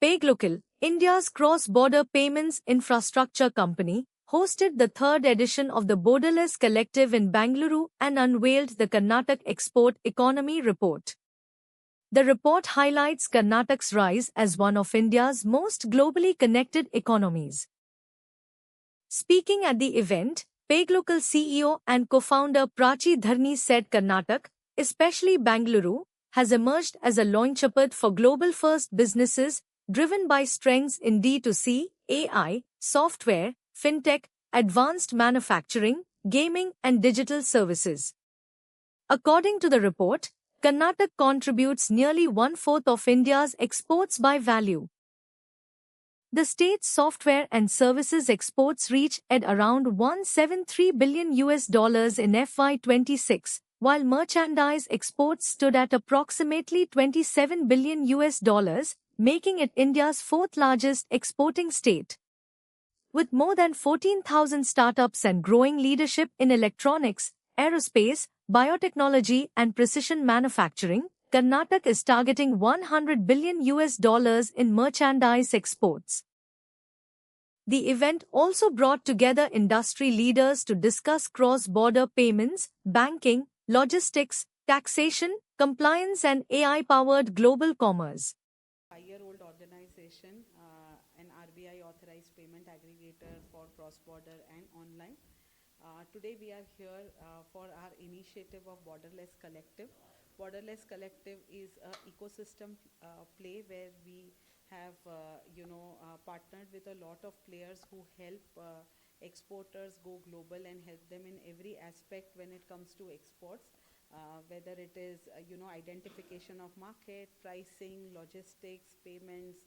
PayGlocal, India's cross-border payments infrastructure company, hosted the third edition of the Borderless Collective in Bangalore and unveiled the Karnataka Export Economy Report. The report highlights Karnataka's rise as one of India's most globally connected economies. Speaking at the event, PayGlocal CEO and co-founder Prachi Dharni said Karnataka, especially Bangalore, has emerged as a launchpad for global-first businesses driven by strengths in D2C, AI, software, fintech, advanced manufacturing, gaming and digital services. According to the report, Karnataka contributes nearly one-fourth of India's exports by value. The state's software and services exports reached at around 173 billion US dollars in FY26, while merchandise exports stood at approximately 27 billion US dollars, making it India's fourth largest exporting state. With more than 14,000 startups and growing leadership in electronics, aerospace, biotechnology and precision manufacturing, Karnataka is targeting 100 billion US dollars in merchandise exports. The event also brought together industry leaders to discuss cross-border payments, banking, logistics, taxation, compliance and AI-powered global commerce. Five-year-old organization, an RBI authorized payment aggregator for cross-border and online. Today we are here for our initiative of Borderless Collective. Borderless Collective is an ecosystem play where we have partnered with a lot of players who help exporters go global and help them in every aspect when it comes to exports. Whether it is identification of market, pricing, logistics, payments,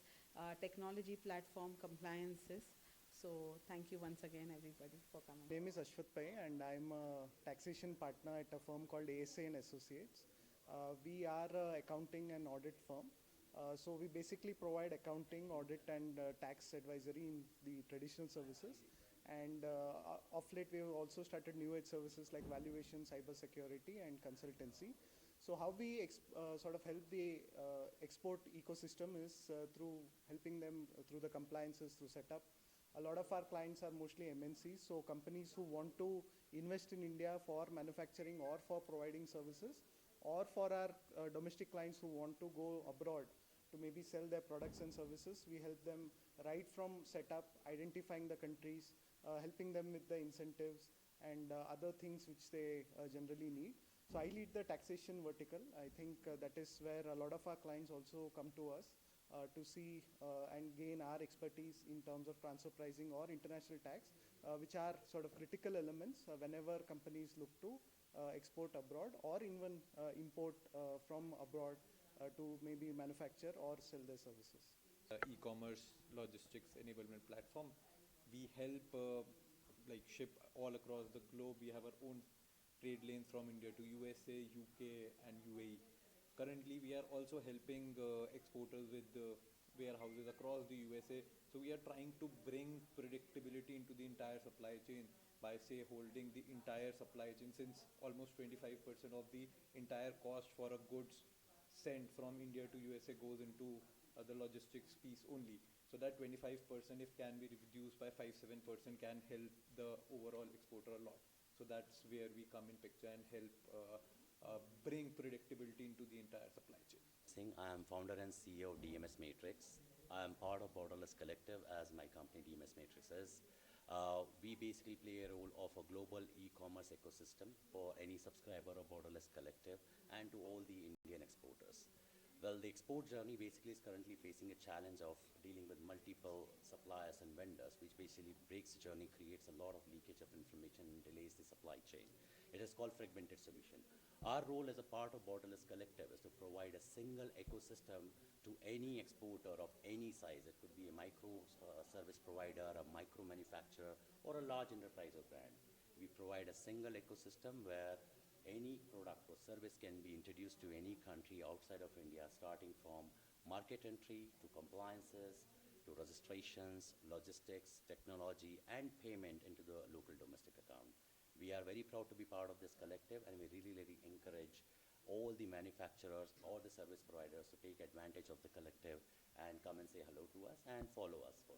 technology platform, compliances. So thank you once again everybody for coming. My name is Ashwath Pai and I'm a taxation partner at a firm called ASA and Associates. We are an accounting and audit firm. So we basically provide accounting, audit and tax advisory in the traditional services. And of late we have also started new age services like valuation, cyber security and consultancy. So how we sort of help the export ecosystem is through helping them through the compliances, through setup. A lot of our clients are mostly MNCs, so companies who want to invest in India for manufacturing or for providing services, or for our domestic clients who want to go abroad to maybe sell their products and services. We help them right from setup, identifying the countries, helping them with the incentives and other things which they generally need. So I lead the taxation vertical. I think that is where a lot of our clients also come to us to see and gain our expertise in terms of transfer pricing or international tax, which are sort of critical elements whenever companies look to export abroad or even import from abroad to maybe manufacture or sell their services. E-commerce logistics enablement platform. We help ship all across the globe. We have our own trade lanes from India to USA, UK and UAE. Currently, we are also helping exporters with warehouses across the USA. So we are trying to bring predictability into the entire supply chain by, say, holding the entire supply chain, since almost 25% of the entire cost for a goods sent from India to USA goes into the logistics piece only. So that 25%, if can be reduced by 5-7%, can help the overall exporter a lot. So that's where we come in picture and help bring predictability into the entire supply chain. I am founder and CEO of DMS Matrix. I am part of Borderless Collective, as my company DMS Matrix is. We basically play a role of a global e-commerce ecosystem for any subscriber of Borderless Collective and to all the Indian exporters. Well, the export journey basically is currently facing a challenge of dealing with multiple suppliers and vendors, which basically breaks the journey, creates a lot of leakage of information and delays the supply chain. It is called fragmented solution. Our role as a part of Borderless Collective is to provide a single ecosystem to any exporter of any size. It could be a micro service provider, a micro manufacturer, or a large enterprise or brand. We provide a single ecosystem where any product or service can be introduced to any country outside of India, starting from market entry to compliances, to registrations, logistics, technology, and payment into the local domestic account. We are very proud to be part of this collective, and we really encourage all the manufacturers, all the service providers to take advantage of the collective and come and say hello to us and follow us